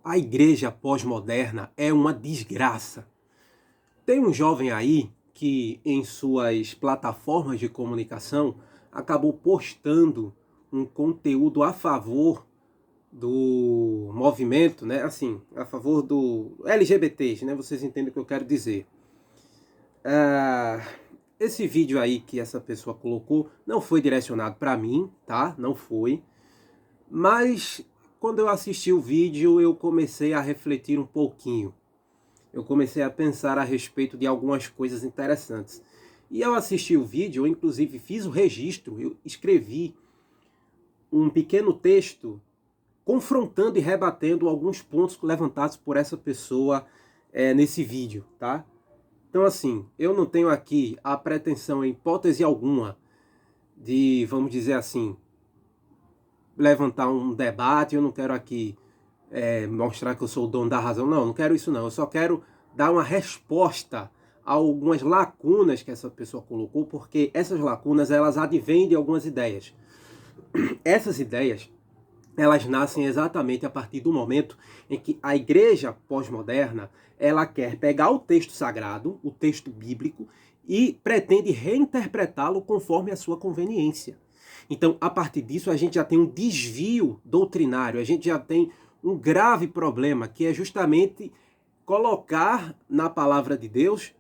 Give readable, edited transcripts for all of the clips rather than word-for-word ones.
A igreja pós-moderna é uma desgraça. Tem um jovem aí que em suas plataformas de comunicação acabou postando um conteúdo a favor do movimento, né? Assim, a favor do LGBTs, né? Vocês entendem o que eu quero dizer. Esse vídeo aí que essa pessoa colocou não foi direcionado para mim, tá? Não foi. Mas quando eu assisti o vídeo, eu comecei a refletir um pouquinho. Eu comecei a pensar a respeito de algumas coisas interessantes. E ao assistir o vídeo, eu inclusive fiz o registro, eu escrevi um pequeno texto confrontando e rebatendo alguns pontos levantados por essa pessoa nesse vídeo, tá? Então assim, eu não tenho aqui a pretensão em hipótese alguma de, vamos dizer assim, levantar um debate. Eu não quero aqui mostrar que eu sou o dono da razão. Não, não quero isso não. Eu só quero dar uma resposta a algumas lacunas que essa pessoa colocou, porque essas lacunas, elas advêm de algumas ideias. Essas ideias, elas nascem exatamente a partir do momento em que a igreja pós-moderna, ela quer pegar o texto sagrado, o texto bíblico, e pretende reinterpretá-lo conforme a sua conveniência. Então, a partir disso, a gente já tem um desvio doutrinário, a gente já tem um grave problema, que é justamente colocar na palavra de Deus,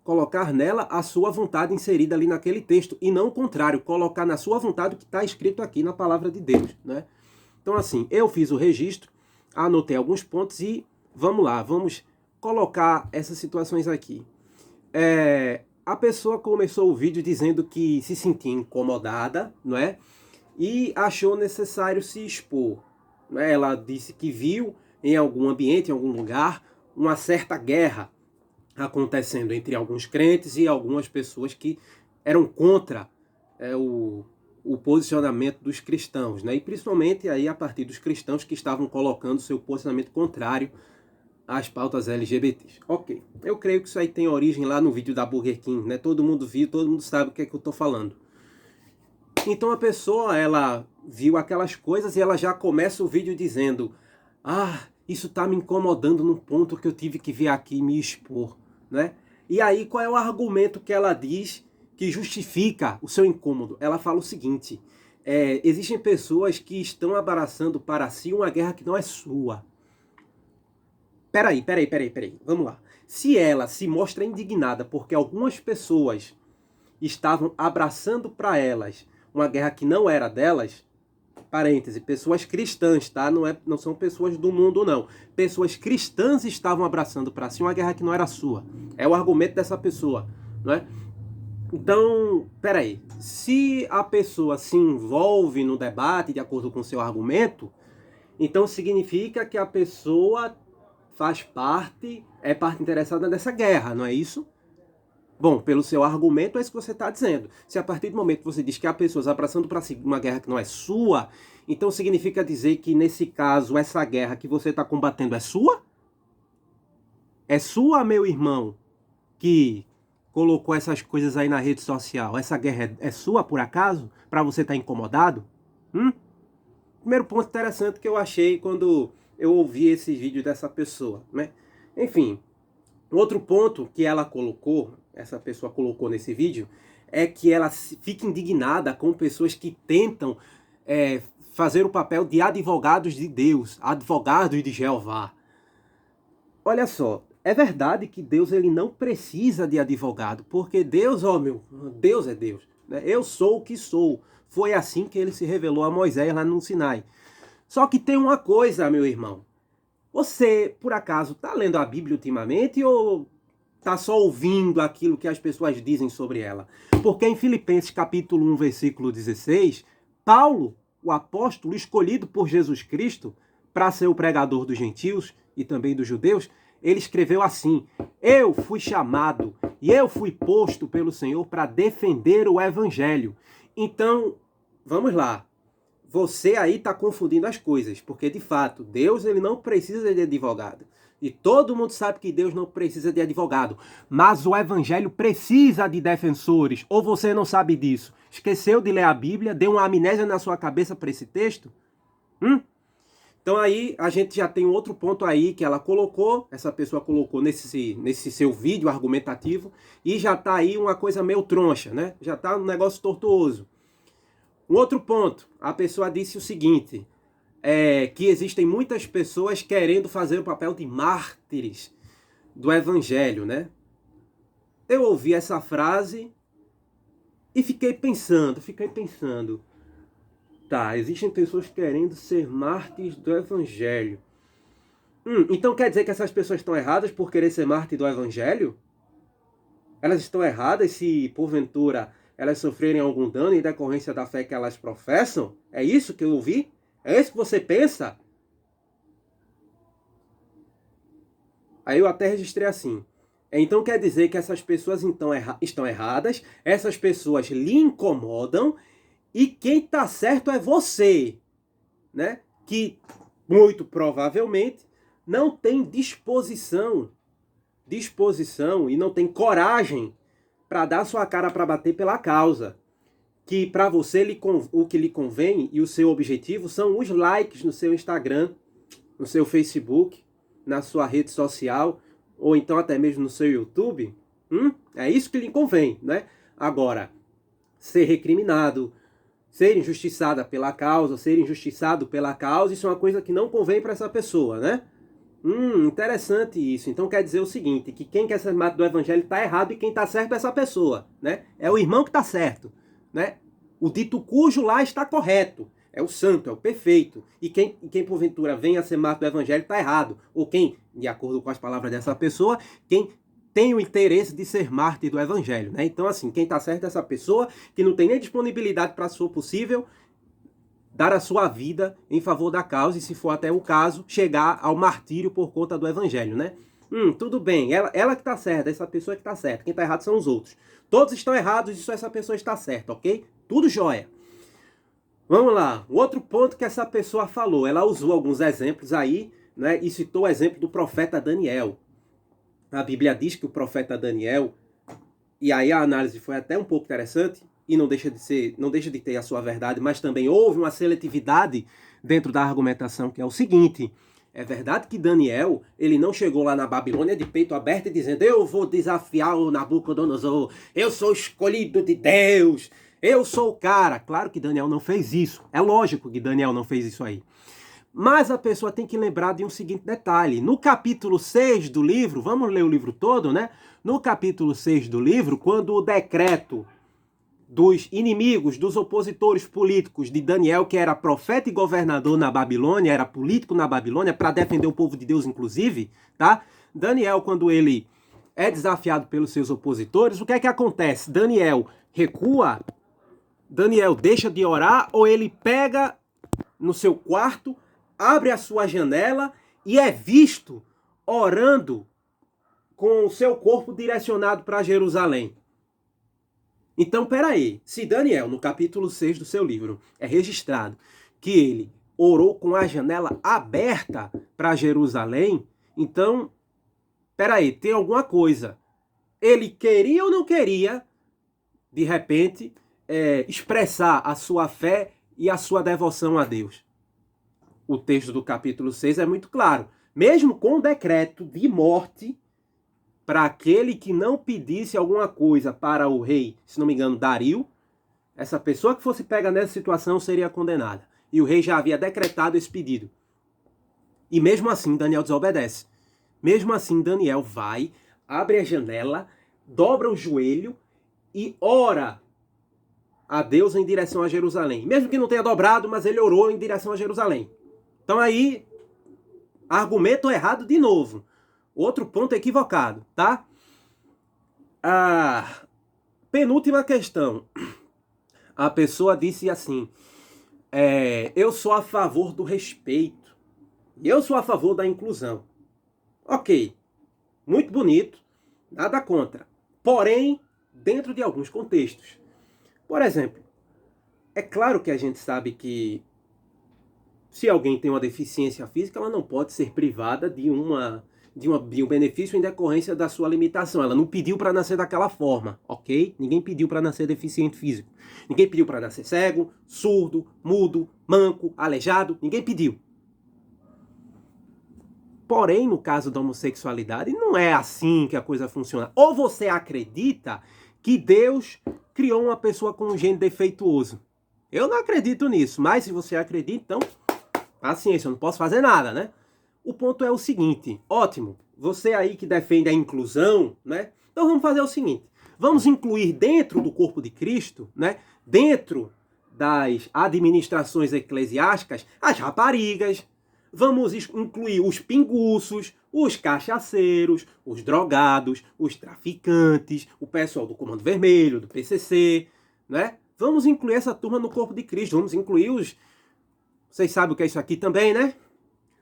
colocar nela a sua vontade inserida ali naquele texto, e não o contrário, colocar na sua vontade o que está escrito aqui na palavra de Deus, né? Então assim, eu fiz o registro, anotei alguns pontos e vamos lá, vamos colocar essas situações aqui. A pessoa começou o vídeo dizendo que se sentia incomodada, não é? E achou necessário se expor. Né? Ela disse que viu em algum ambiente, em algum lugar, uma certa guerra acontecendo entre alguns crentes e algumas pessoas que eram contra o posicionamento dos cristãos, né? E principalmente aí a partir dos cristãos que estavam colocando seu posicionamento contrário às pautas LGBTs. Ok, eu creio que isso aí tem origem lá no vídeo da Burger King, né? Todo mundo viu, todo mundo sabe o que é que eu estou falando. Então a pessoa, ela viu aquelas coisas e ela já começa o vídeo dizendo: isso está me incomodando num ponto que eu tive que vir aqui me expor, né? E aí qual é o argumento que ela diz que justifica o seu incômodo? Ela fala o seguinte: existem pessoas que estão abraçando para si uma guerra que não é sua. Peraí, vamos lá. Se ela se mostra indignada porque algumas pessoas estavam abraçando para elas uma guerra que não era delas, parêntese, pessoas cristãs, tá? Não são pessoas do mundo, não. Pessoas cristãs estavam abraçando para si uma guerra que não era sua. É o argumento dessa pessoa, não é? Então, peraí. Se a pessoa se envolve no debate de acordo com o seu argumento, então significa que a pessoa é parte interessada nessa guerra, não é isso? Bom, pelo seu argumento é isso que você está dizendo. Se a partir do momento que você diz que há pessoas abraçando para si uma guerra que não é sua, então significa dizer que nesse caso essa guerra que você está combatendo é sua? É sua, meu irmão, que colocou essas coisas aí na rede social? Essa guerra é sua por acaso? Para você estar incomodado? Primeiro ponto interessante que eu achei quando eu ouvi esse vídeo dessa pessoa, né? Enfim, outro ponto que ela colocou, essa pessoa colocou nesse vídeo, é que ela fica indignada com pessoas que tentam fazer o papel de advogados de Deus, advogados de Jeová. Olha só, é verdade que Deus ele não precisa de advogado, porque Deus, Deus é Deus, né? Eu sou o que sou. Foi assim que ele se revelou a Moisés lá no Sinai. Só que tem uma coisa, meu irmão. Você, por acaso, está lendo a Bíblia ultimamente ou está só ouvindo aquilo que as pessoas dizem sobre ela? Porque em Filipenses capítulo 1, versículo 16, Paulo, o apóstolo escolhido por Jesus Cristo para ser o pregador dos gentios e também dos judeus, ele escreveu assim: eu fui chamado e eu fui posto pelo Senhor para defender o evangelho. Então, vamos lá. Você aí está confundindo as coisas, porque de fato, Deus ele não precisa de advogado. E todo mundo sabe que Deus não precisa de advogado. Mas o evangelho precisa de defensores. Ou você não sabe disso? Esqueceu de ler a Bíblia? Deu uma amnésia na sua cabeça para esse texto? Então aí a gente já tem outro ponto aí que ela colocou, essa pessoa colocou nesse seu vídeo argumentativo, e já tá aí uma coisa meio troncha, né? Já tá um negócio tortuoso. Um outro ponto, a pessoa disse o seguinte, que existem muitas pessoas querendo fazer o papel de mártires do evangelho, né? Eu ouvi essa frase e fiquei pensando, tá, existem pessoas querendo ser mártires do evangelho. Então quer dizer que essas pessoas estão erradas por querer ser mártir do evangelho? Elas estão erradas se, porventura, elas sofrerem algum dano em decorrência da fé que elas professam? É isso que eu ouvi? É isso que você pensa? Aí eu até registrei assim. Então quer dizer que essas pessoas então estão erradas, essas pessoas lhe incomodam, e quem está certo é você, né? Que muito provavelmente não tem disposição e não tem coragem para dar sua cara para bater pela causa. Que para você o que lhe convém e o seu objetivo são os likes no seu Instagram, no seu Facebook, na sua rede social, ou então até mesmo no seu YouTube. É isso que lhe convém, né? Agora, ser recriminado, ser injustiçado pela causa, isso é uma coisa que não convém para essa pessoa, né? Interessante isso. Então quer dizer o seguinte, que quem quer ser mártir do evangelho está errado e quem está certo é essa pessoa, né? É o irmão que está certo, né? O dito cujo lá está correto. É o santo, é o perfeito. E quem porventura vem a ser mártir do evangelho está errado. Ou quem, de acordo com as palavras dessa pessoa, quem tem o interesse de ser mártir do evangelho, né? Então assim, quem está certo é essa pessoa que não tem nem disponibilidade para, se for possível, dar a sua vida em favor da causa e, se for até o caso, chegar ao martírio por conta do evangelho, né? Tudo bem, ela que está certa, essa pessoa que está certa, quem está errado são os outros. Todos estão errados e só essa pessoa está certa, ok? Tudo jóia. Vamos lá, outro ponto que essa pessoa falou, ela usou alguns exemplos aí, né, e citou o exemplo do profeta Daniel. A Bíblia diz que o profeta Daniel, e aí a análise foi até um pouco interessante, e não deixa de ter a sua verdade, mas também houve uma seletividade dentro da argumentação, que é o seguinte: é verdade que Daniel, ele não chegou lá na Babilônia de peito aberto e dizendo, eu vou desafiar o Nabucodonosor, eu sou escolhido de Deus, eu sou o cara. Claro que Daniel não fez isso, é lógico que Daniel não fez isso aí. Mas a pessoa tem que lembrar de um seguinte detalhe. No capítulo 6 do livro, vamos ler o livro todo, né? No capítulo 6 do livro, quando o decreto dos inimigos, dos opositores políticos de Daniel, que era profeta e governador na Babilônia, era político na Babilônia, para defender o povo de Deus, inclusive, tá? Daniel, quando ele é desafiado pelos seus opositores, o que é que acontece? Daniel recua, Daniel deixa de orar, ou ele pega no seu quarto, abre a sua janela e é visto orando com o seu corpo direcionado para Jerusalém. Então, peraí, se Daniel, no capítulo 6 do seu livro, é registrado que ele orou com a janela aberta para Jerusalém, então, peraí, tem alguma coisa. Ele queria ou não queria, de repente, expressar a sua fé e a sua devoção a Deus? O texto do capítulo 6 é muito claro. Mesmo com o decreto de morte para aquele que não pedisse alguma coisa para o rei, se não me engano, Dario, essa pessoa que fosse pega nessa situação seria condenada. E o rei já havia decretado esse pedido. E mesmo assim, Daniel desobedece. Mesmo assim, Daniel vai, abre a janela, dobra o joelho e ora a Deus em direção a Jerusalém. Mesmo que não tenha dobrado, mas ele orou em direção a Jerusalém. Então aí, argumento errado de novo. Outro ponto equivocado, tá? A penúltima questão. A pessoa disse assim, eu sou a favor do respeito. Eu sou a favor da inclusão. Ok, muito bonito, nada contra. Porém, dentro de alguns contextos. Por exemplo, é claro que a gente sabe que se alguém tem uma deficiência física, ela não pode ser privada de um benefício em decorrência da sua limitação. Ela não pediu para nascer daquela forma, ok? Ninguém pediu para nascer deficiente físico. Ninguém pediu para nascer cego, surdo, mudo, manco, aleijado. Ninguém pediu. Porém, no caso da homossexualidade, não é assim que a coisa funciona. Ou você acredita que Deus criou uma pessoa com um gene defeituoso. Eu não acredito nisso, mas se você acredita, então, paciência, eu não posso fazer nada, né? O ponto é o seguinte, ótimo, você aí que defende a inclusão, né? Então vamos fazer o seguinte, vamos incluir dentro do corpo de Cristo, né? Dentro das administrações eclesiásticas, as raparigas, vamos incluir os pinguços, os cachaceiros, os drogados, os traficantes, o pessoal do Comando Vermelho, do PCC, né? Vamos incluir essa turma no corpo de Cristo, vamos incluir os... Vocês sabem o que é isso aqui também, né?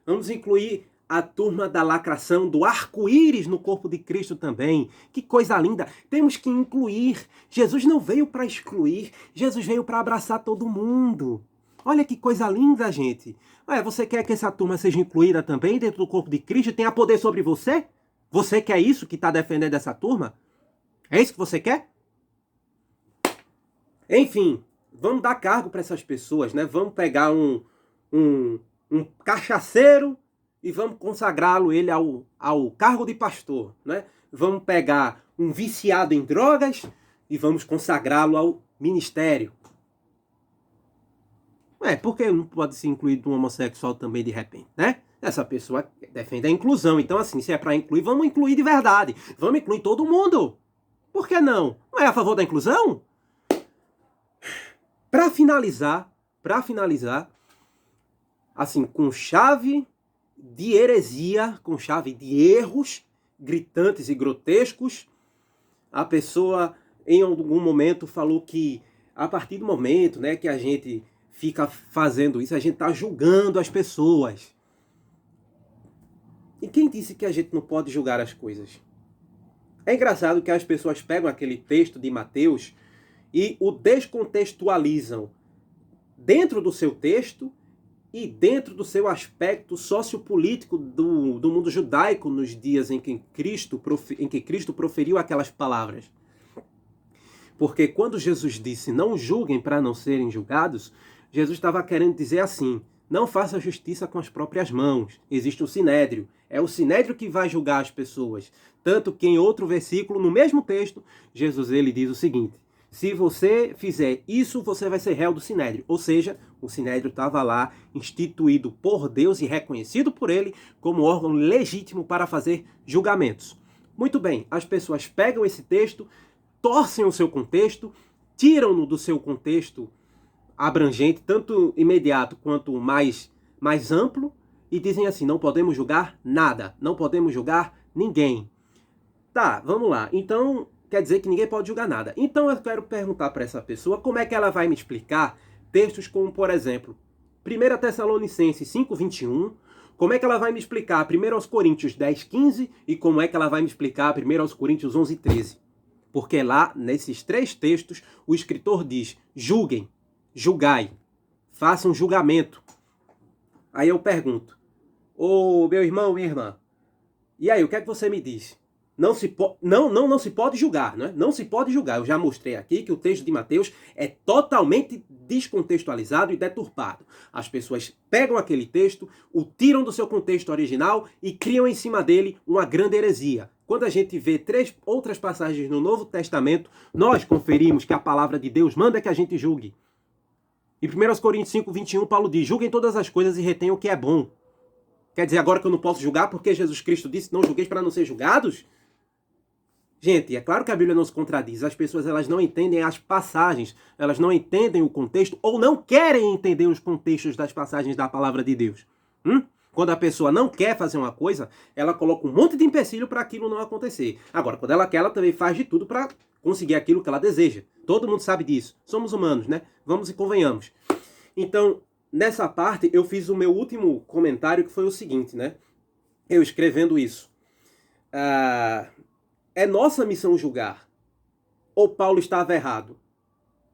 Vamos incluir a turma da lacração, do arco-íris no corpo de Cristo também. Que coisa linda! Temos que incluir. Jesus não veio para excluir, Jesus veio para abraçar todo mundo. Olha que coisa linda, gente. Olha, você quer que essa turma seja incluída também dentro do corpo de Cristo e tenha poder sobre você? Você quer isso que está defendendo essa turma? É isso que você quer? Enfim, vamos dar cargo para essas pessoas, né? Vamos pegar um cachaceiro e vamos consagrá-lo ele ao cargo de pastor, né? Vamos pegar um viciado em drogas e vamos consagrá-lo ao ministério. Por que não pode ser incluído um homossexual também de repente, né? Essa pessoa defende a inclusão, então assim, se é para incluir, vamos incluir de verdade. Vamos incluir todo mundo. Por que não? Não é a favor da inclusão? Para finalizar, assim, com chave de heresia, com chave de erros gritantes e grotescos, a pessoa em algum momento falou que a partir do momento, né, que a gente fica fazendo isso, a gente está julgando as pessoas. E quem disse que a gente não pode julgar as coisas? É engraçado que as pessoas pegam aquele texto de Mateus e o descontextualizam dentro do seu texto e dentro do seu aspecto sociopolítico do mundo judaico nos dias em que Cristo proferiu aquelas palavras. Porque quando Jesus disse, não julguem para não serem julgados, Jesus estava querendo dizer assim, não faça justiça com as próprias mãos. Existe um sinédrio. É o sinédrio que vai julgar as pessoas. Tanto que em outro versículo, no mesmo texto, Jesus ele diz o seguinte, se você fizer isso, você vai ser réu do sinédrio. Ou seja, o sinédrio estava lá, instituído por Deus e reconhecido por ele como órgão legítimo para fazer julgamentos. Muito bem, as pessoas pegam esse texto, torcem o seu contexto, tiram-no do seu contexto abrangente, tanto imediato quanto mais amplo, e dizem assim, não podemos julgar nada, não podemos julgar ninguém. Tá, vamos lá. Então, quer dizer que ninguém pode julgar nada. Então eu quero perguntar para essa pessoa como é que ela vai me explicar textos como, por exemplo, 1 Tessalonicenses 5:21, como é que ela vai me explicar 1 Coríntios 10:15 e como é que ela vai me explicar 1 Coríntios 11:13. Porque lá, nesses três textos, o escritor diz, julguem, julgai, façam julgamento. Aí eu pergunto, ô meu irmão, minha irmã, e aí, o que é que você me diz? Não se pode julgar, né? Não se pode julgar. Eu já mostrei aqui que o texto de Mateus é totalmente descontextualizado e deturpado. As pessoas pegam aquele texto, o tiram do seu contexto original e criam em cima dele uma grande heresia. Quando a gente vê 3 outras passagens no Novo Testamento, nós conferimos que a palavra de Deus manda que a gente julgue. Em 1 Coríntios 5:21, Paulo diz, julguem todas as coisas e retenham o que é bom. Quer dizer agora que eu não posso julgar porque Jesus Cristo disse, não julgueis para não ser julgados? Gente, é claro que a Bíblia não se contradiz. As pessoas elas não entendem as passagens, elas não entendem o contexto ou não querem entender os contextos das passagens da palavra de Deus. Quando a pessoa não quer fazer uma coisa, ela coloca um monte de empecilho para aquilo não acontecer. Agora, quando ela quer, ela também faz de tudo para conseguir aquilo que ela deseja. Todo mundo sabe disso. Somos humanos, né? Vamos e convenhamos. Então, nessa parte, eu fiz o meu último comentário, que foi o seguinte, né? Eu escrevendo isso. É nossa missão julgar. Ou Paulo estava errado?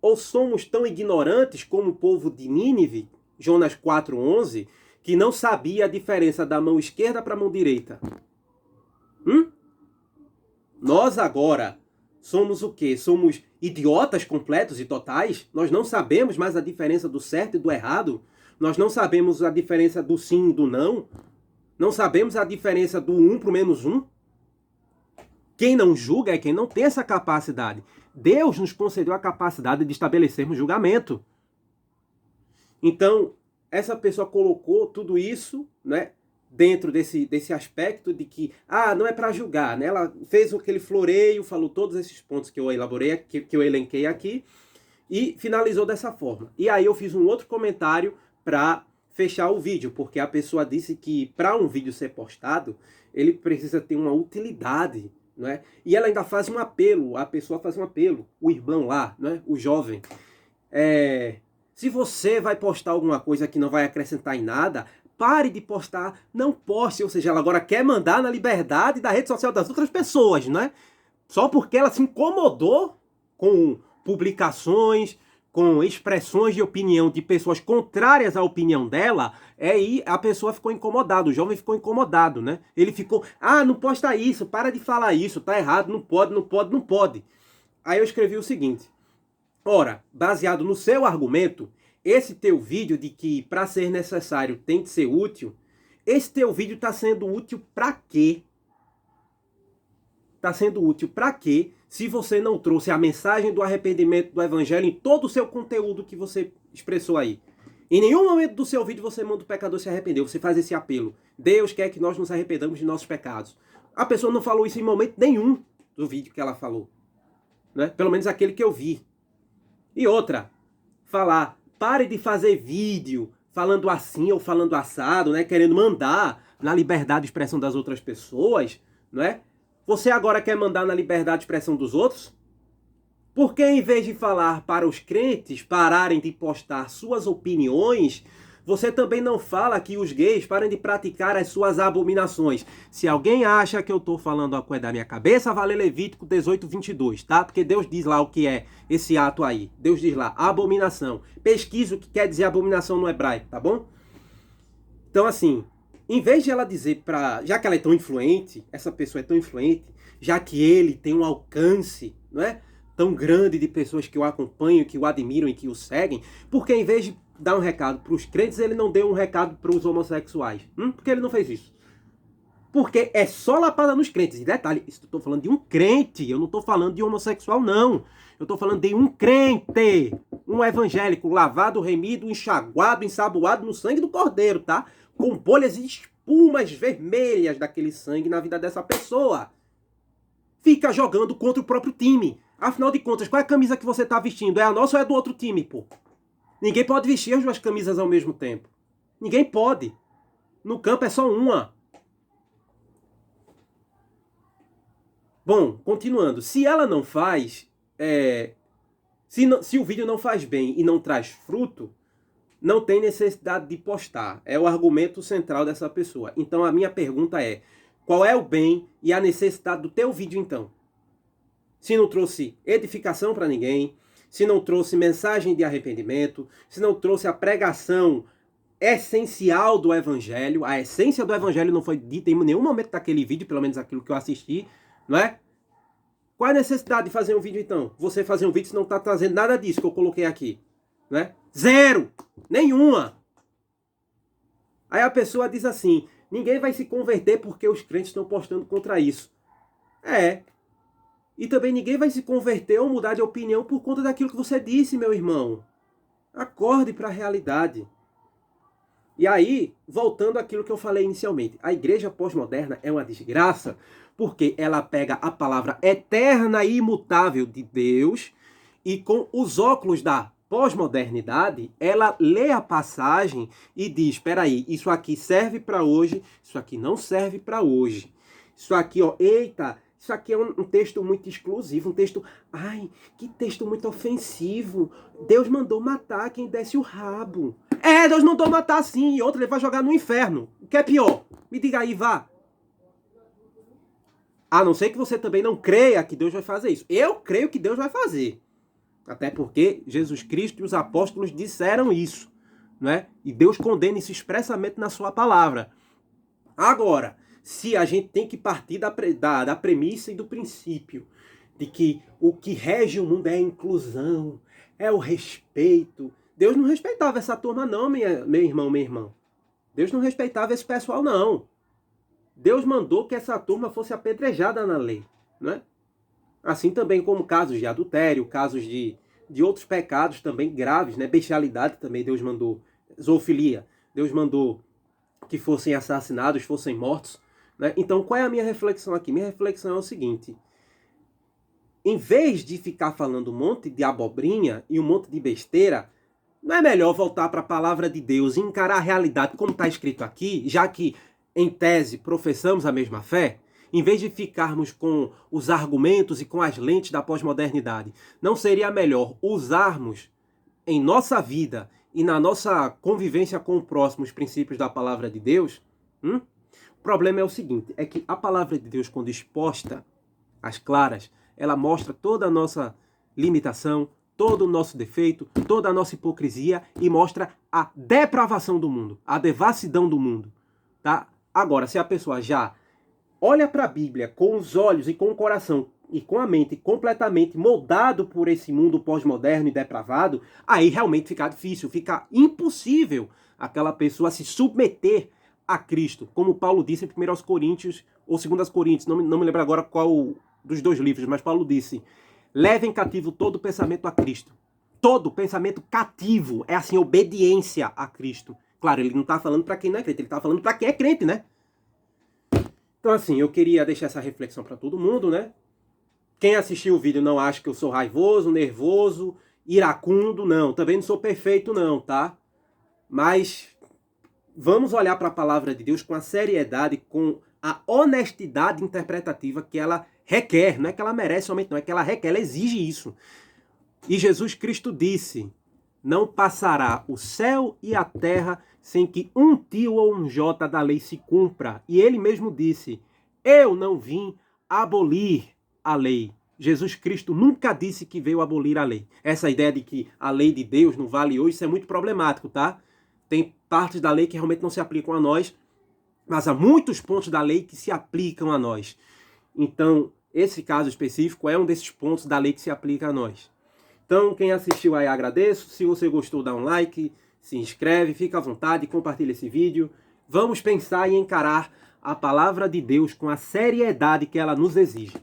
Ou somos tão ignorantes como o povo de Nínive, Jonas 4:11, que não sabia a diferença da mão esquerda para a mão direita? Nós agora somos o quê? Somos idiotas completos e totais? Nós não sabemos mais a diferença do certo e do errado? Nós não sabemos a diferença do sim e do não? Não sabemos a diferença do 1 para o -1? Quem não julga é quem não tem essa capacidade. Deus nos concedeu a capacidade de estabelecermos julgamento. Então, essa pessoa colocou tudo isso, né, dentro desse aspecto de que, não é para julgar, né? Ela fez aquele floreio, falou todos esses pontos que eu elaborei, que eu elenquei aqui, e finalizou dessa forma. E aí eu fiz um outro comentário para fechar o vídeo, porque a pessoa disse que para um vídeo ser postado, ele precisa ter uma utilidade, não é? E ela ainda faz um apelo, a pessoa faz um apelo, o irmão lá, né, o jovem, se você vai postar alguma coisa que não vai acrescentar em nada, pare de postar, não poste. Ou seja, ela agora quer mandar na liberdade da rede social das outras pessoas, né? Só porque ela se incomodou com publicações, com expressões de opinião de pessoas contrárias à opinião dela, aí a pessoa ficou incomodada, o jovem ficou incomodado, né? Ele ficou, não posta isso, para de falar isso, tá errado, não pode, não pode, não pode. Aí eu escrevi o seguinte: ora, baseado no seu argumento, esse teu vídeo de que para ser necessário tem que ser útil, esse teu vídeo está sendo útil para quê? Está sendo útil para quê se você não trouxe a mensagem do arrependimento do evangelho em todo o seu conteúdo que você expressou aí? Em nenhum momento do seu vídeo você manda o pecador se arrepender, você faz esse apelo. Deus quer que nós nos arrependamos de nossos pecados. A pessoa não falou isso em momento nenhum do vídeo que ela falou, né? Pelo menos aquele que eu vi. E outra, falar, pare de fazer vídeo falando assim ou falando assado, né? Querendo mandar na liberdade de expressão das outras pessoas, não é? Você agora quer mandar na liberdade de expressão dos outros? Por que em vez de falar para os crentes pararem de postar suas opiniões, você também não fala que os gays parem de praticar as suas abominações? Se alguém acha que eu estou falando a coisa da minha cabeça, vale Levítico 18:22, tá? Porque Deus diz lá o que é esse ato aí. Deus diz lá, abominação. Pesquisa o que quer dizer abominação no hebraico, tá bom? Então, assim, em vez de ela dizer já que ela é tão influente, essa pessoa é tão influente, já que ele tem um alcance, não é? Tão grande de pessoas que o acompanham, que o admiram e que o seguem, porque em vez de dar um recado para os crentes, ele não deu um recado para os homossexuais? Por que ele não fez isso? Porque é só lapada nos crentes. E detalhe, isso eu estou falando de um crente, eu não estou falando de homossexual, não. Eu estou falando de um crente, um evangélico lavado, remido, enxaguado, ensaboado no sangue do Cordeiro, tá? Com bolhas e espumas vermelhas daquele sangue na vida dessa pessoa. Fica jogando contra o próprio time. Afinal de contas, qual é a camisa que você está vestindo? É a nossa ou é do outro time, pô? Ninguém pode vestir as duas camisas ao mesmo tempo. Ninguém pode. No campo é só uma. Bom, continuando. Se ela não faz... Se o vídeo não faz bem e não traz fruto, não tem necessidade de postar. É o argumento central dessa pessoa. Então a minha pergunta é, qual é o bem e a necessidade do teu vídeo então? Se não trouxe edificação para ninguém, se não trouxe mensagem de arrependimento, se não trouxe a pregação essencial do evangelho, a essência do evangelho não foi dita em nenhum momento daquele vídeo, pelo menos aquilo que eu assisti, não é? Qual é a necessidade de fazer um vídeo então? Você fazer um vídeo se não está trazendo nada disso que eu coloquei aqui, né? Zero! Nenhuma! Aí a pessoa diz assim, ninguém vai se converter porque os crentes estão postando contra isso. E também ninguém vai se converter ou mudar de opinião por conta daquilo que você disse, meu irmão. Acorde para a realidade. E aí, voltando àquilo que eu falei inicialmente, a igreja pós-moderna é uma desgraça porque ela pega a palavra eterna e imutável de Deus e com os óculos da pós-modernidade, ela lê a passagem e diz, espera aí, isso aqui serve para hoje, isso aqui não serve para hoje. Isso aqui, eita, isso aqui é um texto muito exclusivo, um texto, que texto muito ofensivo. Deus mandou matar quem desse o rabo. Deus mandou matar sim, e outra ele vai jogar no inferno. O que é pior? Me diga aí, vá. A não ser que você também não creia que Deus vai fazer isso. Eu creio que Deus vai fazer. Até porque Jesus Cristo e os apóstolos disseram isso, né? E Deus condena isso expressamente na sua palavra. Agora, se a gente tem que partir da premissa e do princípio de que o que rege o mundo é a inclusão, é o respeito. Deus não respeitava essa turma não, meu irmão, minha irmã. Deus não respeitava esse pessoal não. Deus mandou que essa turma fosse apedrejada na lei, né? Assim também como casos de adultério, casos de outros pecados também graves, né? Bestialidade também Deus mandou, zoofilia, Deus mandou que fossem assassinados, fossem mortos, né? Então qual é a minha reflexão aqui? Minha reflexão é o seguinte: em vez de ficar falando um monte de abobrinha e um monte de besteira, não é melhor voltar para a palavra de Deus e encarar a realidade como está escrito aqui, já que, em tese, professamos a mesma fé? Em vez de ficarmos com os argumentos e com as lentes da pós-modernidade, não seria melhor usarmos em nossa vida e na nossa convivência com o próximo os princípios da palavra de Deus? O problema é o seguinte, é que a palavra de Deus, quando exposta às claras, ela mostra toda a nossa limitação, todo o nosso defeito, toda a nossa hipocrisia e mostra a depravação do mundo, a devassidão do mundo, tá? Agora, se a pessoa já olha para a Bíblia com os olhos e com o coração e com a mente completamente moldado por esse mundo pós-moderno e depravado, aí realmente fica difícil, fica impossível aquela pessoa se submeter a Cristo, como Paulo disse em 1 Coríntios ou 2 Coríntios, não me lembro agora qual dos dois livros, mas Paulo disse: levem cativo todo pensamento a Cristo. Todo pensamento cativo é assim, obediência a Cristo. Claro, ele não está falando para quem não é crente, ele está falando para quem é crente, né? Então assim, eu queria deixar essa reflexão para todo mundo, né? Quem assistiu o vídeo não acha que eu sou raivoso, nervoso, iracundo, não. Também não sou perfeito não, tá? Mas vamos olhar para a palavra de Deus com a seriedade, com a honestidade interpretativa que ela requer. Não é que ela merece somente, não, é que ela requer, ela exige isso. E Jesus Cristo disse: não passará o céu e a terra sem que um tio ou um jota da lei se cumpra. E ele mesmo disse: eu não vim abolir a lei. Jesus Cristo nunca disse que veio abolir a lei. Essa ideia de que a lei de Deus não vale hoje, isso é muito problemático, tá? Tem partes da lei que realmente não se aplicam a nós, mas há muitos pontos da lei que se aplicam a nós. Então, esse caso específico é um desses pontos da lei que se aplica a nós. Então, quem assistiu aí, agradeço. Se você gostou, dá um like, se inscreve, fica à vontade, compartilha esse vídeo. Vamos pensar e encarar a palavra de Deus com a seriedade que ela nos exige.